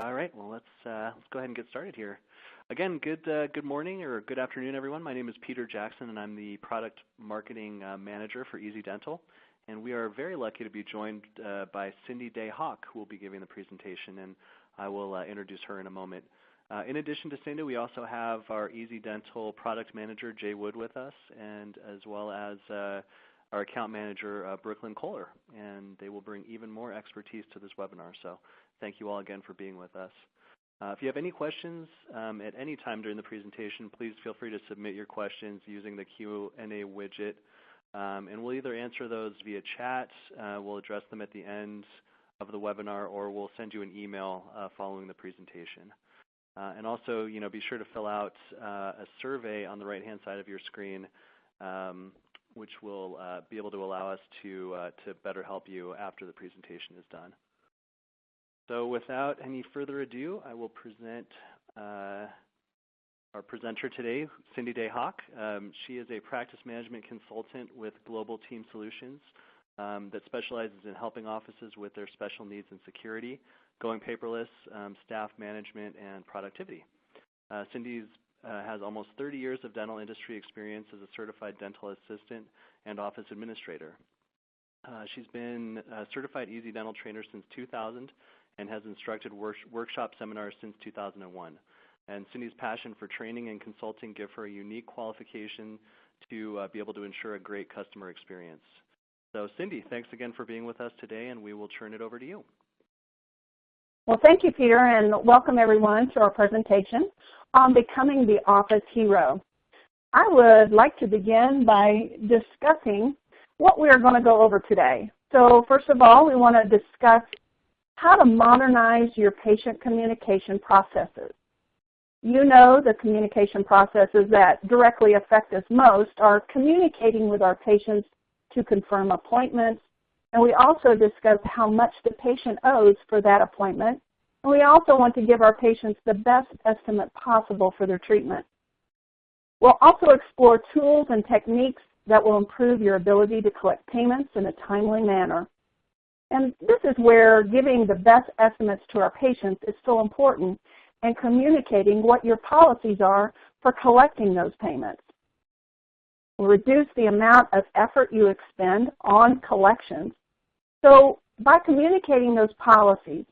All right, well, let's go ahead and get started here. Again, good morning or good afternoon, everyone. My name is Peter Jackson, and I'm the Product Marketing Manager for Easy Dental. And we are very lucky to be joined by Cindy Day-Hauk, who will be giving the presentation, and I will introduce her in a moment. In addition to Cindy, we also have our Easy Dental Product Manager, Jay Wood, with us, and as well as our account manager, Brooklyn Kohler, and they will bring even more expertise to this webinar. So thank you all again for being with us. If you have any questions at any time during the presentation, please feel free to submit your questions using the Q&A widget, and we'll either answer those via chat, we'll address them at the end of the webinar, or we'll send you an email following the presentation. And also, be sure to fill out a survey on the right-hand side of your screen, which will be able to allow us to better help you after the presentation is done. So without any further ado, I will present our presenter today, Cindy Day-Hauk. She is a practice management consultant with Global Team Solutions that specializes in helping offices with their special needs and security, going paperless, staff management, and productivity. Cindy has almost 30 years of dental industry experience as a certified dental assistant and office administrator. She's been a certified Easy Dental trainer since 2000 and has instructed workshop seminars since 2001. And Cindy's passion for training and consulting give her a unique qualification to be able to ensure a great customer experience. So Cindy, thanks again for being with us today, and we will turn it over to you. Well, thank you, Peter, and welcome everyone to our presentation on becoming the office hero. I would like to begin by discussing what we are going to go over today. So first of all, we want to discuss how to modernize your patient communication processes. You know the communication processes that directly affect us most are communicating with our patients to confirm appointments, and we also discuss how much the patient owes for that appointment, and we also want to give our patients the best estimate possible for their treatment. We'll also explore tools and techniques that will improve your ability to collect payments in a timely manner. And this is where giving the best estimates to our patients is so important, and communicating what your policies are for collecting those payments. We'll reduce the amount of effort you expend on collections. So by communicating those policies,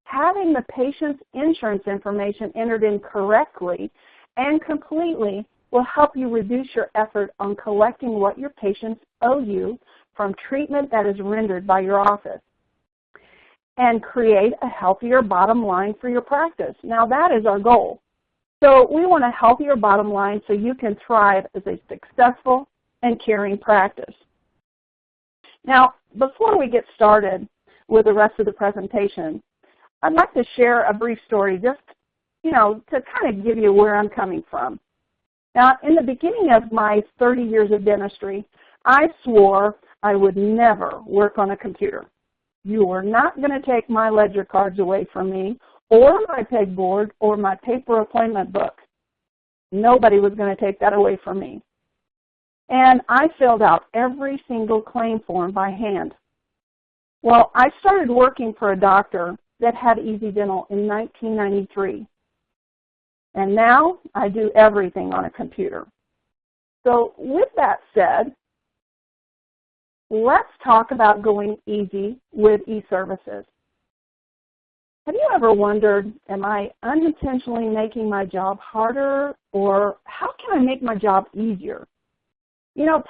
having the patient's insurance information entered in correctly and completely will help you reduce your effort on collecting what your patients owe you from treatment that is rendered by your office, and create a healthier bottom line for your practice. Now that is our goal. So we want a healthier bottom line so you can thrive as a successful and caring practice. Now, before we get started with the rest of the presentation, I'd like to share a brief story just, to kind of give you where I'm coming from. Now, in the beginning of my 30 years of dentistry, I swore I would never work on a computer. You are not going to take my ledger cards away from me, or my pegboard, or my paper appointment book. Nobody was going to take that away from me. And I filled out every single claim form by hand. Well, I started working for a doctor that had Easy Dental in 1993. And now I do everything on a computer. So with that said, let's talk about going easy with e-services. Have you ever wondered, am I unintentionally making my job harder, or how can I make my job easier?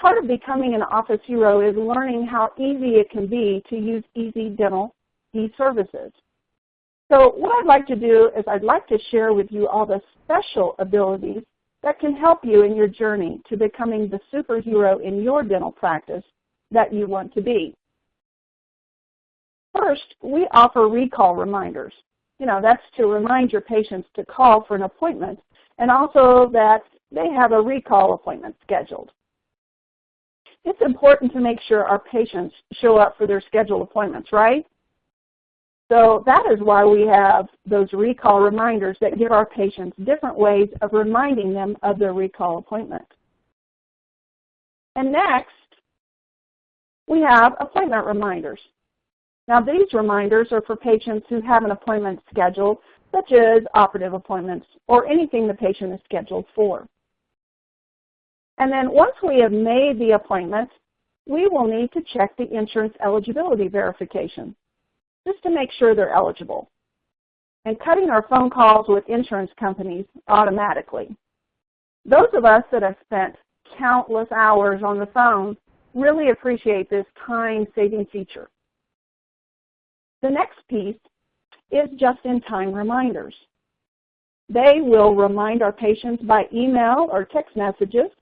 Part of becoming an office hero is learning how easy it can be to use Easy Dental e-services. So what I'd like to do is I'd like to share with you all the special abilities that can help you in your journey to becoming the superhero in your dental practice that you want to be. First, we offer recall reminders. That's to remind your patients to call for an appointment, and also that they have a recall appointment scheduled. It's important to make sure our patients show up for their scheduled appointments, right? So that is why we have those recall reminders that give our patients different ways of reminding them of their recall appointment. And next, we have appointment reminders. Now these reminders are for patients who have an appointment scheduled, such as operative appointments or anything the patient is scheduled for. And then once we have made the appointment, we will need to check the insurance eligibility verification just to make sure they're eligible, and cutting our phone calls with insurance companies automatically. Those of us that have spent countless hours on the phone really appreciate this time-saving feature. The next piece is just-in-time reminders. They will remind our patients by email or text messages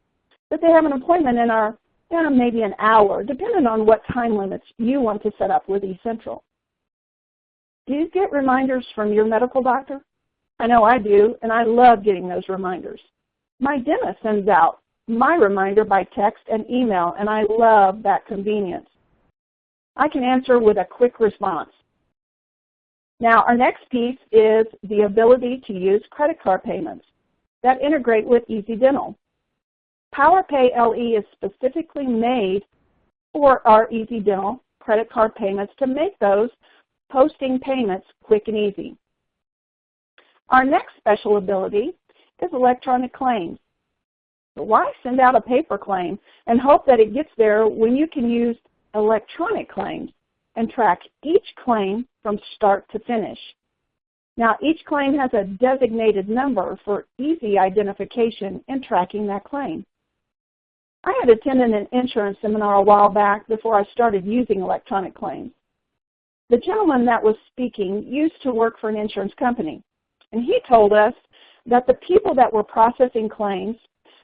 that they have an appointment in maybe an hour, depending on what time limits you want to set up with eCentral. Do you get reminders from your medical doctor? I know I do, and I love getting those reminders. My dentist sends out my reminder by text and email, and I love that convenience. I can answer with a quick response. Now, our next piece is the ability to use credit card payments that integrate with Easy Dental. PowerPay LE is specifically made for our Easy Dental credit card payments to make those posting payments quick and easy. Our next special ability is electronic claims. So why send out a paper claim and hope that it gets there when you can use electronic claims and track each claim from start to finish? Now, each claim has a designated number for easy identification in tracking that claim. I had attended an insurance seminar a while back before I started using electronic claims. The gentleman that was speaking used to work for an insurance company, and he told us that the people that were processing claims,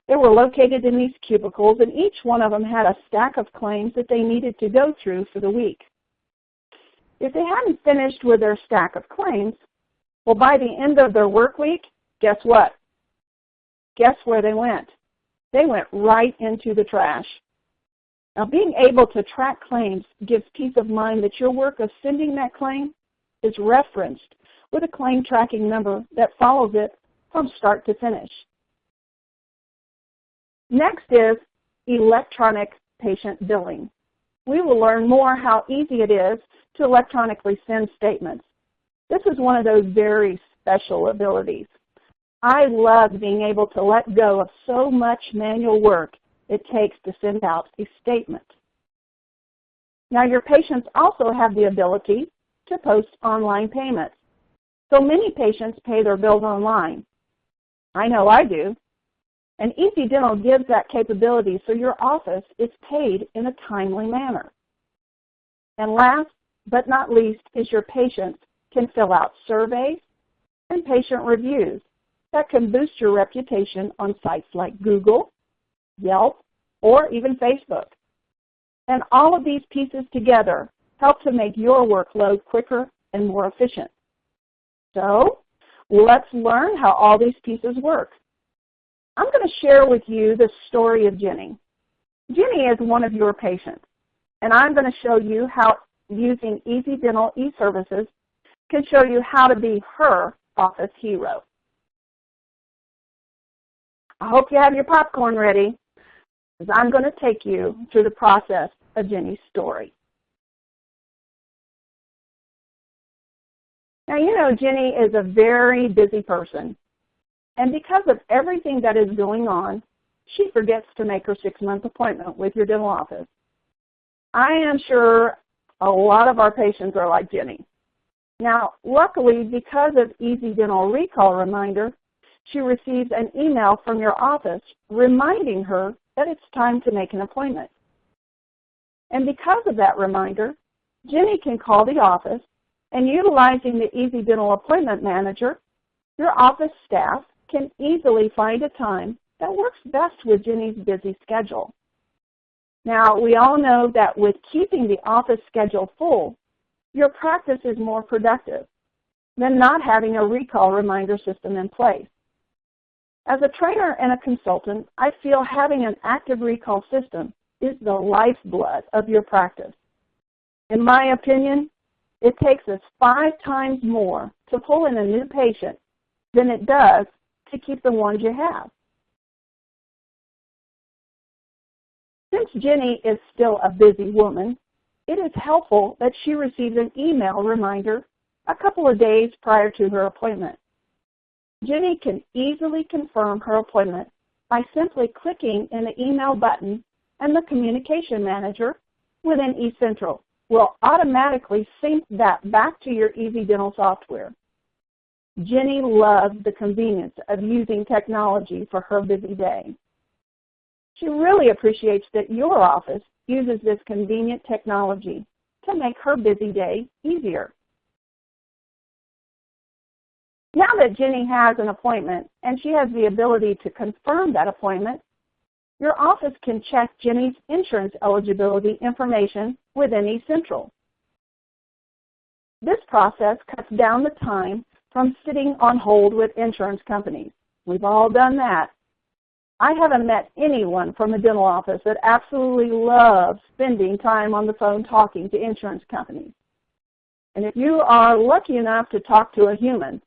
they were located in these cubicles, and each one of them had a stack of claims that they needed to go through for the week. If they hadn't finished with their stack of claims, well, by the end of their work week, guess what? Guess where they went? They went right into the trash. Now, being able to track claims gives peace of mind that your work of sending that claim is referenced with a claim tracking number that follows it from start to finish. Next is electronic patient billing. We will learn more how easy it is to electronically send statements. This is one of those very special abilities. I love being able to let go of so much manual work it takes to send out a statement. Now, your patients also have the ability to post online payments. So many patients pay their bills online. I know I do. And Easy Dental gives that capability so your office is paid in a timely manner. And last but not least is your patients can fill out surveys and patient reviews that can boost your reputation on sites like Google, Yelp, or even Facebook. And all of these pieces together help to make your workload quicker and more efficient. So let's learn how all these pieces work. I'm going to share with you the story of Jenny. Jenny is one of your patients, and I'm going to show you how using Easy Dental e-services can show you how to be her office hero. I hope you have your popcorn ready, because I'm going to take you through the process of Jenny's story. Now, you know Jenny is a very busy person, and because of everything that is going on, she forgets to make her 6-month appointment with your dental office. I am sure a lot of our patients are like Jenny. Now, luckily, because of Easy Dental Recall Reminder, she receives an email from your office reminding her that it's time to make an appointment. And because of that reminder, Jenny can call the office, and utilizing the Easy Dental Appointment Manager, your office staff can easily find a time that works best with Jenny's busy schedule. Now, we all know that with keeping the office schedule full, your practice is more productive than not having a recall reminder system in place. As a trainer and a consultant, I feel having an active recall system is the lifeblood of your practice. In my opinion, it takes us 5 times more to pull in a new patient than it does to keep the ones you have. Since Jenny is still a busy woman, it is helpful that she receives an email reminder a couple of days prior to her appointment. Jenny can easily confirm her appointment by simply clicking in the email button, and the communication manager within eCentral will automatically sync that back to your Easy Dental software. Jenny loves the convenience of using technology for her busy day. She really appreciates that your office uses this convenient technology to make her busy day easier. Now that Jenny has an appointment and she has the ability to confirm that appointment, your office can check Jenny's insurance eligibility information within eCentral. This process cuts down the time from sitting on hold with insurance companies. We've all done that. I haven't met anyone from a dental office that absolutely loves spending time on the phone talking to insurance companies. And if you are lucky enough to talk to a human,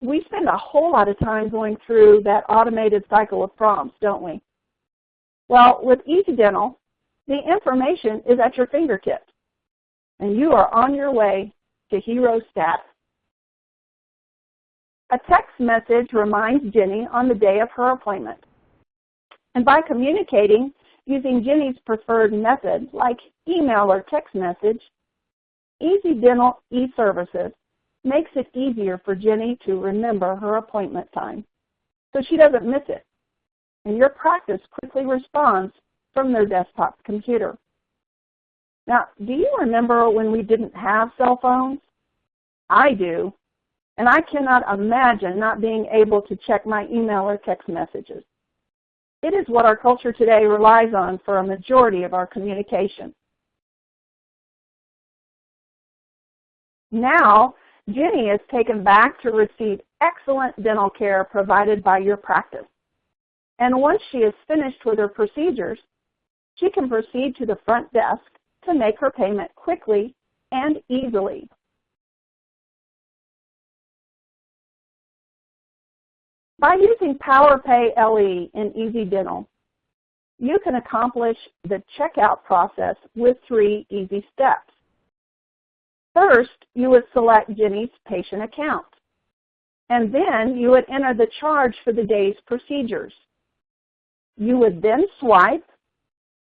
we spend a whole lot of time going through that automated cycle of prompts, don't we? Well, with Easy Dental, the information is at your fingertips, and you are on your way to hero status. A text message reminds Jenny on the day of her appointment. And by communicating using Jenny's preferred method, like email or text message, Easy Dental eServices makes it easier for Jenny to remember her appointment time so she doesn't miss it. And your practice quickly responds from their desktop computer. Now, do you remember when we didn't have cell phones? I do. And I cannot imagine not being able to check my email or text messages. It is what our culture today relies on for a majority of our communication. Now, Jenny is taken back to receive excellent dental care provided by your practice. And once she is finished with her procedures, she can proceed to the front desk to make her payment quickly and easily. By using PowerPay LE in Easy Dental, you can accomplish the checkout process with 3 easy steps. First, you would select Jenny's patient account, and then you would enter the charge for the day's procedures. You would then swipe,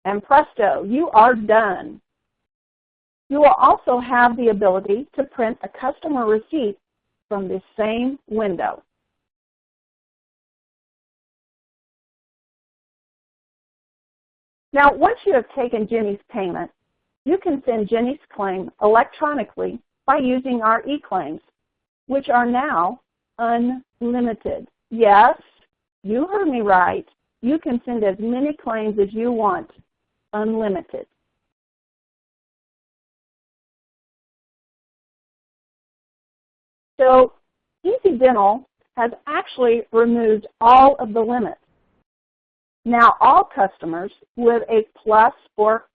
and presto, you are done. You will also have the ability to print a customer receipt from the same window. Now, once you have taken Jenny's payment, you can send Jenny's claim electronically by using our eClaims, which are now unlimited. Yes, you heard me right. You can send as many claims as you want, unlimited. So Easy Dental has actually removed all of the limits. Now all customers with a Plus or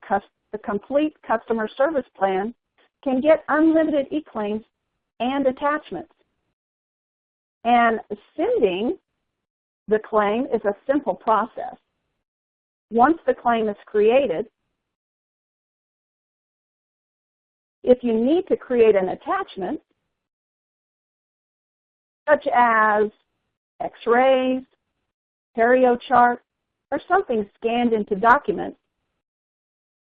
the Complete Customer Service Plan can get unlimited eClaims and attachments. And sending the claim is a simple process. Once the claim is created, if you need to create an attachment, such as x-rays, perio chart, or something scanned into documents,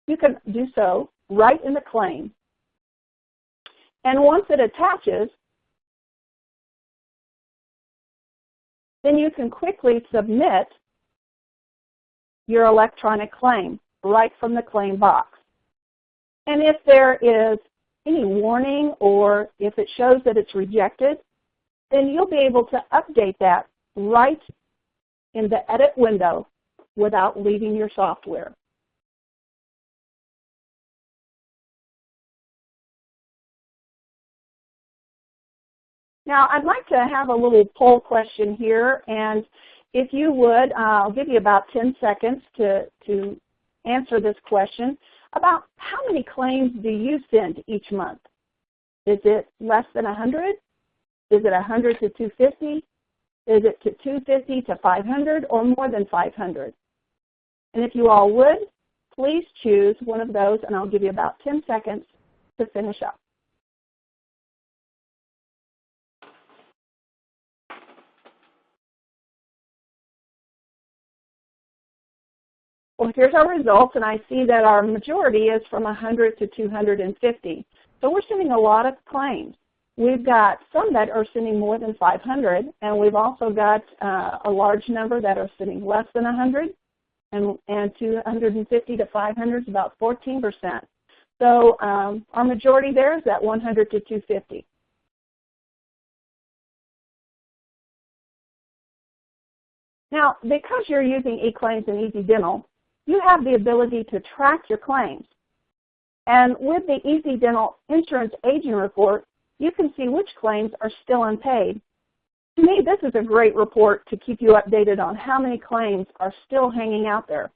you can do so right in the claim. And once it attaches, then you can quickly submit your electronic claim right from the claim box. And if there is any warning or if it shows that it's rejected, then you'll be able to update that right in the edit window without leaving your software. Now, I'd like to have a little poll question here, and if you would, I'll give you about 10 seconds to answer this question about how many claims do you send each month? Is it less than 100? Is it 100 to 250? Is it to 250 to 500 or more than 500? And if you all would, please choose one of those, and I'll give you about 10 seconds to finish up. here's our results, and I see that our majority is from 100 to 250. So we're sending a lot of claims. We've got some that are sending more than 500, and we've also got a large number that are sending less than 100, and 250 to 500 is about 14%. So our majority there is at 100 to 250. Now, because you're using eClaims and Easy Dental, you have the ability to track your claims. And with the Easy Dental Insurance Aging Report, you can see which claims are still unpaid. To me, this is a great report to keep you updated on how many claims are still hanging out there.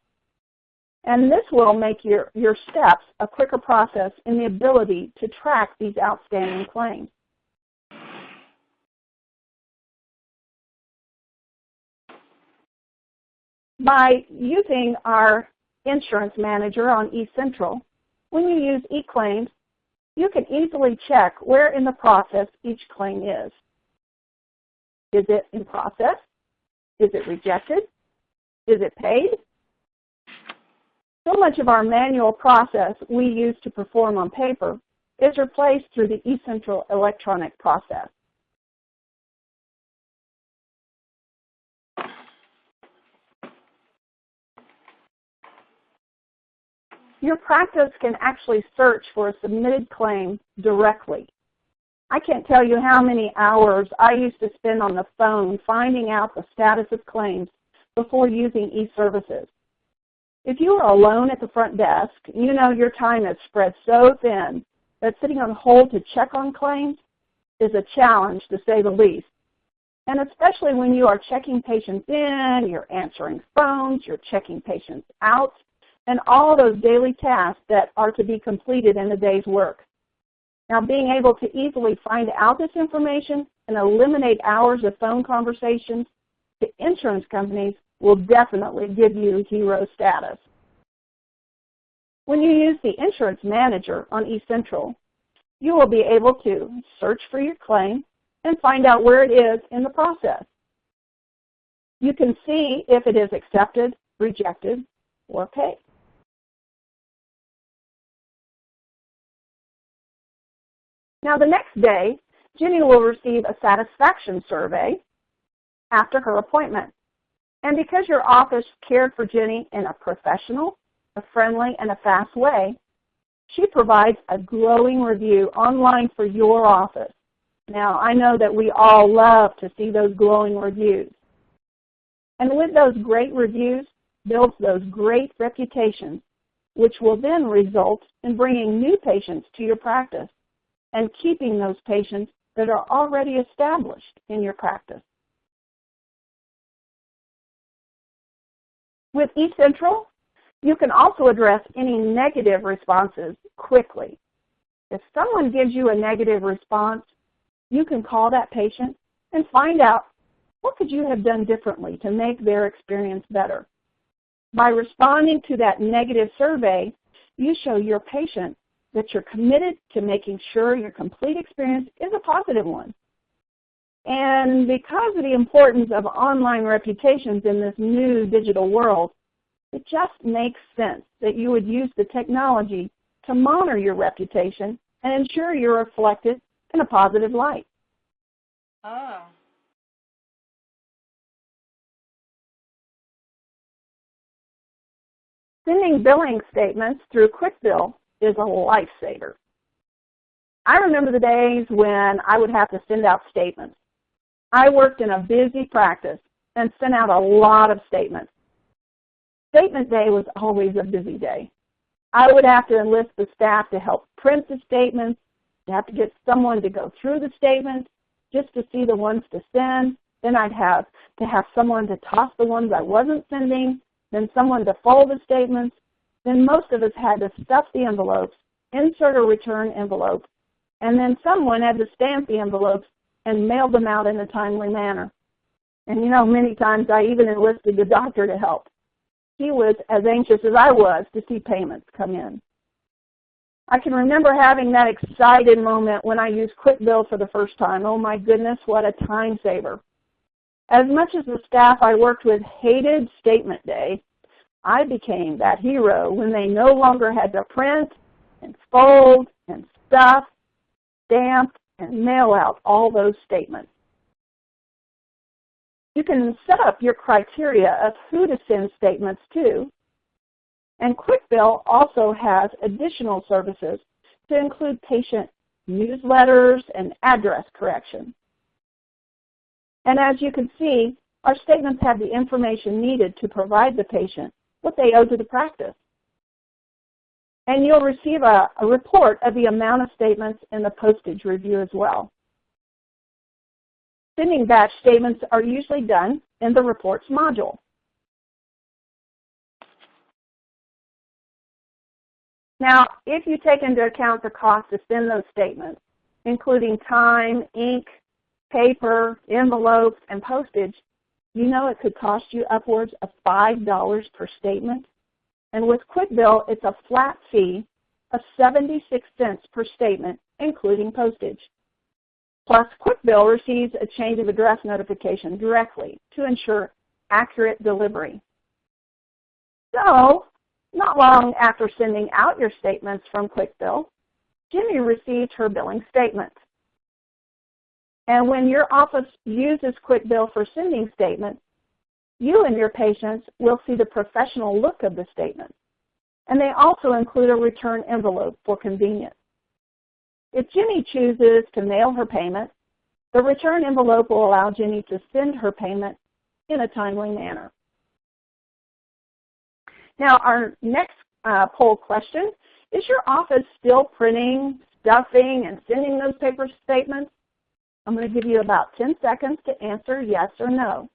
And this will make your steps a quicker process in the ability to track these outstanding claims. By using our insurance manager on eCentral, when you use eClaims, you can easily check where in the process each claim is. Is it in process? Is it rejected? Is it paid? So much of our manual process we use to perform on paper is replaced through the eCentral electronic process. Your practice can actually search for a submitted claim directly. I can't tell you how many hours I used to spend on the phone finding out the status of claims before using eServices. If you are alone at the front desk, you know your time is spread so thin that sitting on hold to check on claims is a challenge, to say the least. And especially when you are checking patients in, you're answering phones, you're checking patients out, and all those daily tasks that are to be completed in a day's work. Now, being able to easily find out this information and eliminate hours of phone conversations to insurance companies will definitely give you hero status. When you use the Insurance Manager on eCentral, you will be able to search for your claim and find out where it is in the process. You can see if it is accepted, rejected, or paid. Now, the next day, Jenny will receive a satisfaction survey after her appointment. And because your office cared for Jenny in a professional, a friendly, and a fast way, she provides a glowing review online for your office. Now, I know that we all love to see those glowing reviews. And with those great reviews builds those great reputations, which will then result in bringing new patients to your practice and keeping those patients that are already established in your practice. With eCentral, you can also address any negative responses quickly. If someone gives you a negative response, you can call that patient and find out what could you have done differently to make their experience better. By responding to that negative survey, you show your patient that you're committed to making sure your complete experience is a positive one. And because of the importance of online reputations in this new digital world, it just makes sense that you would use the technology to monitor your reputation and ensure you're reflected in a positive light. Oh. Sending billing statements through QuickBill is a lifesaver. I remember the days when I would have to send out statements. I worked in a busy practice and sent out a lot of statements. Statement day was always a busy day. I would have to enlist the staff to help print the statements, to have to get someone to go through the statements just to see the ones to send. Then I'd have to have someone to toss the ones I wasn't sending, then someone to fold the statements. Then most of us had to stuff the envelopes, insert a return envelope, and then someone had to stamp the envelopes and mail them out in a timely manner. And you know, many times I even enlisted the doctor to help. He was as anxious as I was to see payments come in. I can remember having that excited moment when I used QuickBill for the first time. Oh my goodness, what a time saver. As much as the staff I worked with hated statement day, I became that hero when they no longer had to print and fold and stuff, stamp, and mail out all those statements. You can set up your criteria of who to send statements to, and QuickBill also has additional services to include patient newsletters and address correction. And as you can see, our statements have the information needed to provide the patient what they owe to the practice. And you'll receive a report of the amount of statements in the postage review as well. Sending batch statements are usually done in the reports module. Now, if you take into account the cost to send those statements, including time, ink, paper, envelopes, and postage, you know it could cost you upwards of $5 per statement. And with QuickBill, it's a flat fee of 76 cents per statement, including postage. Plus, QuickBill receives a change of address notification directly to ensure accurate delivery. So, not long after sending out your statements from QuickBill, Jimmy received her billing statement. And when your office uses QuickBill for sending statements, you and your patients will see the professional look of the statement. And they also include a return envelope for convenience. If Jenny chooses to mail her payment, the return envelope will allow Jenny to send her payment in a timely manner. Now, our next poll question, is your office still printing, stuffing, and sending those paper statements? I'm going to give you about 10 seconds to answer yes or no.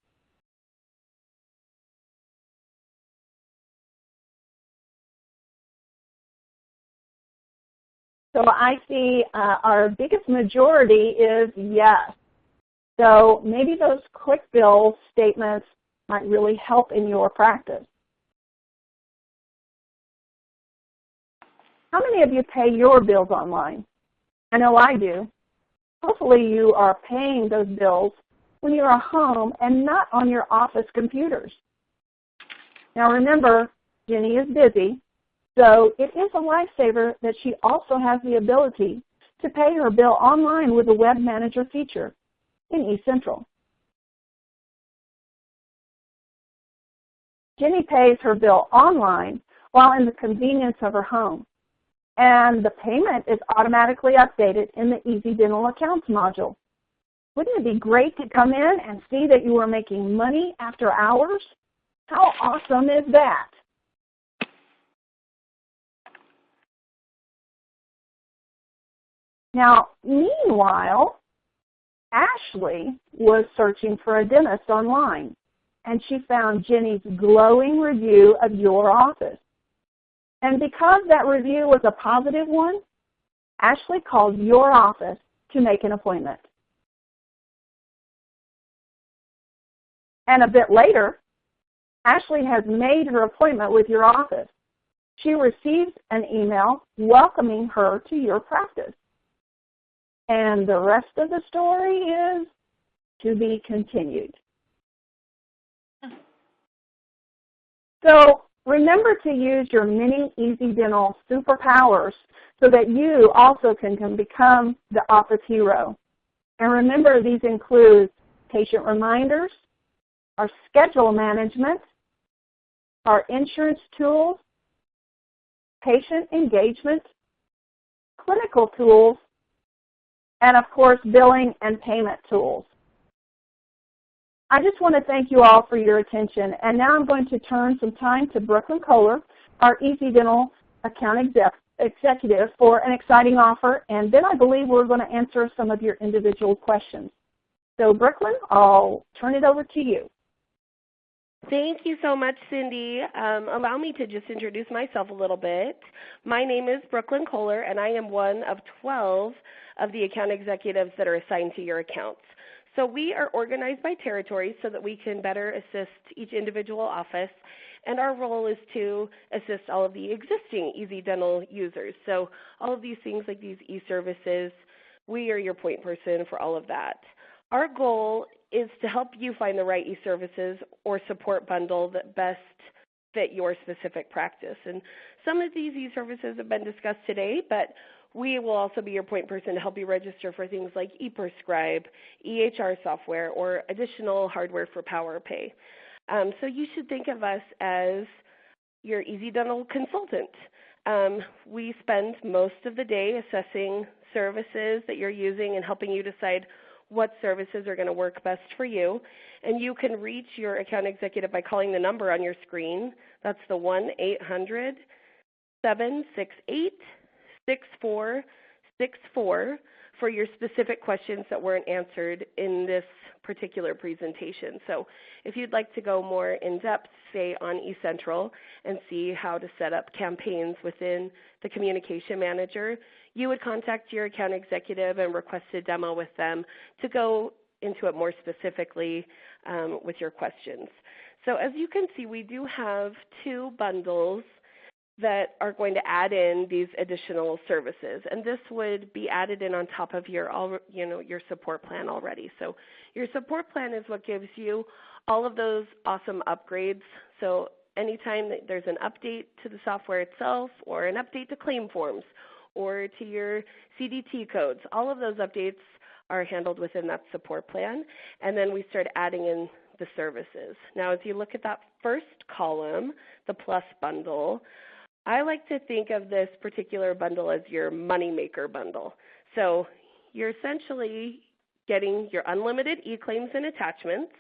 So I see our biggest majority is yes. So maybe those QuickBill statements might really help in your practice. How many of you pay your bills online? I know I do. Hopefully you are paying those bills when you're at home and not on your office computers. Now remember, Jenny is busy, so it is a lifesaver that she also has the ability to pay her bill online with the Web Manager feature in eCentral. Jenny pays her bill online while in the convenience of her home, and the payment is automatically updated in the Easy Dental Accounts module. Wouldn't it be great to come in and see that you are making money after hours? How awesome is that? Now, meanwhile, Ashley was searching for a dentist online, and she found Jenny's glowing review of your office. And because that review was a positive one, Ashley called your office to make an appointment. And a bit later, Ashley has made her appointment with your office. She receives an email welcoming her to your practice. And the rest of the story is to be continued. So remember to use your mini Easy Dental superpowers so that you also can become the office hero. And remember, these include patient reminders, our schedule management, our insurance tools, patient engagement, clinical tools, and of course, billing and payment tools. I just want to thank you all for your attention, and now I'm going to turn some time to Brooklyn Kohler, our Easy Dental Account Executive, for an exciting offer, and then I believe we're going to answer some of your individual questions. So Brooklyn, I'll turn it over to you. Thank you so much, Cindy. Allow me to just introduce myself a little bit. My name is Brooklyn Kohler, and I am one of 12 of the account executives that are assigned to your accounts. So we are organized by territories so that we can better assist each individual office, and our role is to assist all of the existing Easy Dental users. So all of these things like these e-services, we are your point person for all of that. Our goal is to help you find the right e-services or support bundle that best fit your specific practice. And some of these e-services have been discussed today, but we will also be your point person to help you register for things like ePrescribe, EHR software, or additional hardware for PowerPay. So you should think of us as your Easy Dental consultant. We spend most of the day assessing services that you're using and helping you decide what services are going to work best for you. And you can reach your account executive by calling the number on your screen. That's the 1-800-768-6464 for your specific questions that weren't answered in this particular presentation. So if you'd like to go more in depth, say on eCentral, and see how to set up campaigns within the Communication Manager, you would contact your account executive and request a demo with them to go into it more specifically with your questions. So as you can see, we do have 2 bundles that are going to add in these additional services, and this would be added in on top of your support plan already. So your support plan is what gives you all of those awesome upgrades. So anytime that there's an update to the software itself, or an update to claim forms, or to your CDT codes, all of those updates are handled within that support plan, and then we start adding in the services. Now, as you look at that first column, the Plus bundle, I like to think of this particular bundle as your moneymaker bundle. So you're essentially getting your unlimited e-claims and attachments,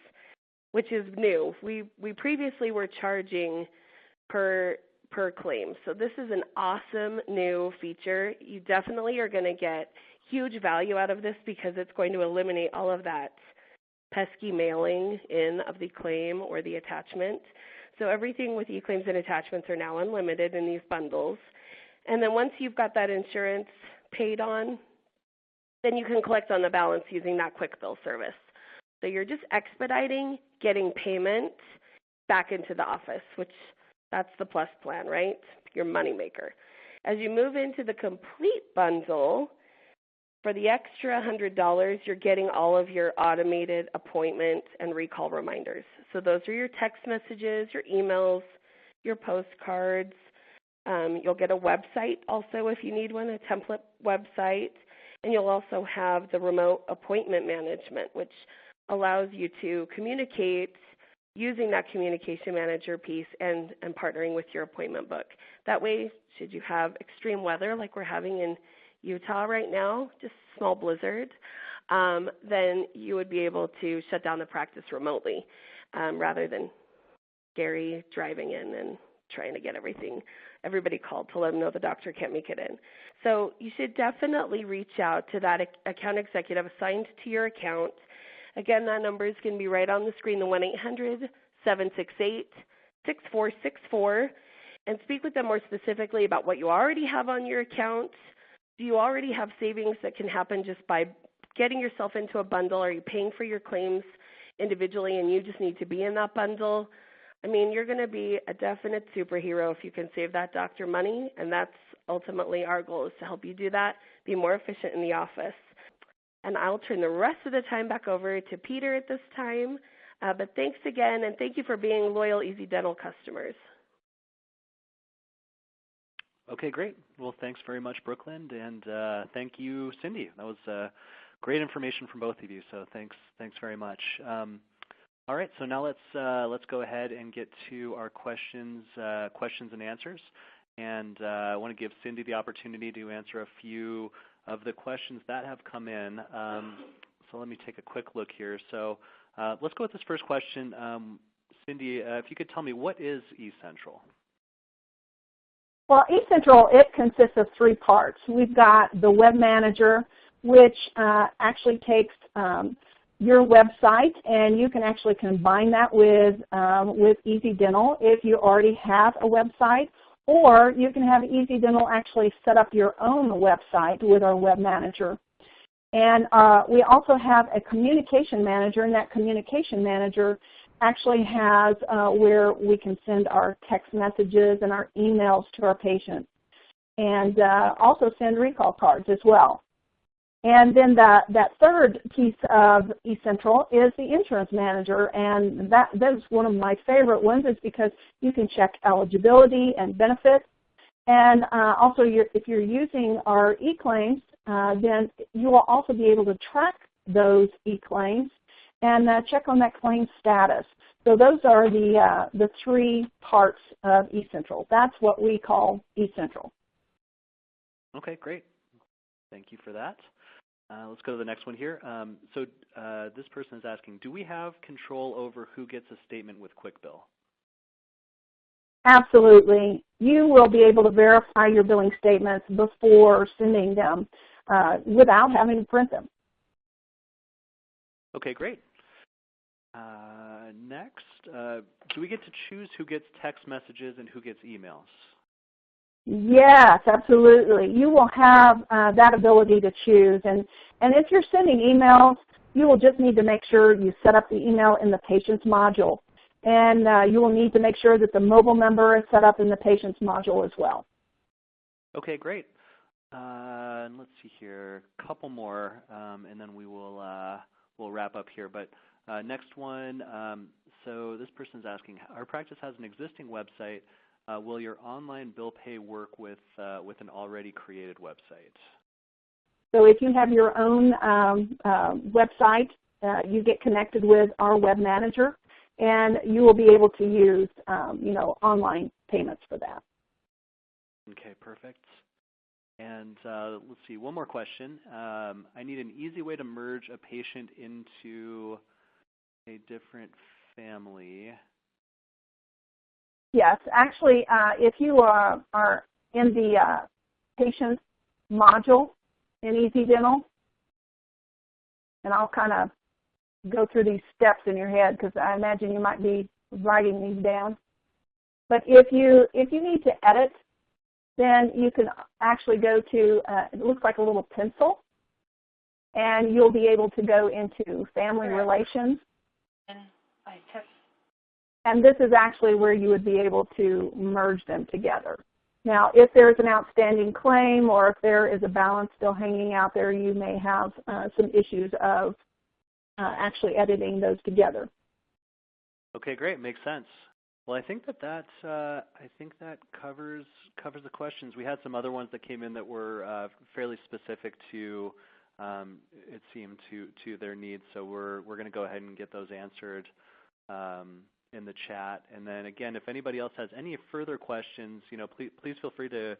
which is new. We previously were charging per claim. So this is an awesome new feature. You definitely are going to get huge value out of this because it's going to eliminate all of that pesky mailing in of the claim or the attachment. So everything with e-claims and attachments are now unlimited in these bundles. And then once you've got that insurance paid on, then you can collect on the balance using that quick bill service. So you're just expediting getting payment back into the office, which that's the Plus plan, right? Your moneymaker. As you move into the complete bundle, for the extra $100, you're getting all of your automated appointment and recall reminders. So those are your text messages, your emails, your postcards. You'll get a website also if you need one, a template website. And you'll also have the remote appointment management, which allows you to communicate using that communication manager piece and partnering with your appointment book. That way, should you have extreme weather like we're having in Utah right now, just small blizzard, then you would be able to shut down the practice remotely rather than Gary driving in and trying to get everybody called to let them know the doctor can't make it in. So you should definitely reach out to that account executive assigned to your account. Again, that number is going to be right on the screen, the 1-800-768-6464, and speak with them more specifically about what you already have on your account. Do you already have savings that can happen just by getting yourself into a bundle? Are you paying for your claims individually and you just need to be in that bundle? I mean, you're going to be a definite superhero if you can save that doctor money, and that's ultimately our goal, is to help you do that, be more efficient in the office. And I'll turn the rest of the time back over to Peter at this time. But thanks again, and thank you for being loyal Easy Dental customers. Okay, great. Well, thanks very much, Brooklyn, and thank you, Cindy. That was great information from both of you, so thanks very much. All right, so now let's go ahead and get to our questions and answers. And I want to give Cindy the opportunity to answer a few of the questions that have come in. So let me take a quick look here. So let's go with this first question. Cindy, if you could tell me, what is eCentral? Well, eCentral, it consists of 3 parts. We've got the Web Manager, which actually takes your website, and you can actually combine that with Easy Dental if you already have a website, or you can have Easy Dental actually set up your own website with our Web Manager. And we also have a Communication Manager, and that Communication Manager actually has where we can send our text messages and our emails to our patients, and also send recall cards as well. And then that third piece of eCentral is the insurance manager, and that's one of my favorite ones is because you can check eligibility and benefits. And also, if you're using our e-claims, then you will also be able to track those e-claims and check on that claim status. So those are the three parts of eCentral. That's what we call eCentral. Okay, great. Thank you for that. Let's go to the next one here. So this person is asking, do we have control over who gets a statement with QuickBill? Absolutely. You will be able to verify your billing statements before sending them without having to print them. Okay, great. Next, do we get to choose who gets text messages and who gets emails? Yes, absolutely. You will have that ability to choose. And if you're sending emails, you will just need to make sure you set up the email in the Patients module. And you will need to make sure that the mobile number is set up in the Patients module as well. Okay, great. And let's see here, a couple more, and then we will we'll wrap up here. But next one, so this person's asking, our practice has an existing website. Will your online bill pay work with an already created website? So if you have your own website, you get connected with our web manager, and you will be able to use online payments for that. Okay, perfect. And let's see, one more question. I need an easy way to merge a patient into a different family. Yes, actually, if you are in the Patients module in Easy Dental, and I'll kind of go through these steps in your head because I imagine you might be writing these down. But if you need to edit, then you can actually go to, it looks like a little pencil, and you'll be able to go into Family Relations. And this is actually where you would be able to merge them together. Now, if there's an outstanding claim or if there is a balance still hanging out there, you may have some issues of actually editing those together. Okay, great. Makes sense. Well, I think that covers the questions. We had some other ones that came in that were fairly specific to it seemed to their needs. So we're going to go ahead and get those answered in the chat. And then again, if anybody else has any further questions, please feel free to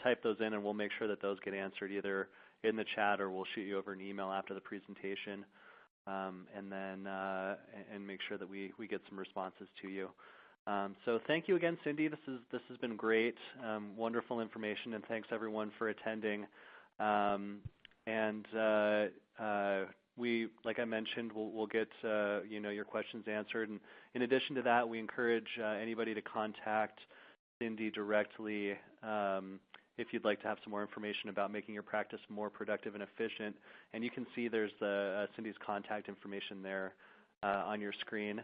type those in, and we'll make sure that those get answered either in the chat or we'll shoot you over an email after the presentation, and then and make sure that we get some responses to you. So thank you again, Cindy. This has been great, wonderful information, and thanks everyone for attending. We, like I mentioned, we'll get your questions answered. And in addition to that, we encourage anybody to contact Cindy directly if you'd like to have some more information about making your practice more productive and efficient. And you can see there's Cindy's contact information there on your screen.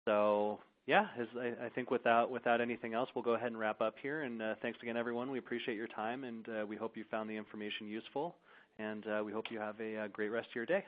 So yeah, I think without anything else, we'll go ahead and wrap up here. And thanks again, everyone. We appreciate your time, and we hope you found the information useful. And we hope you have a great rest of your day.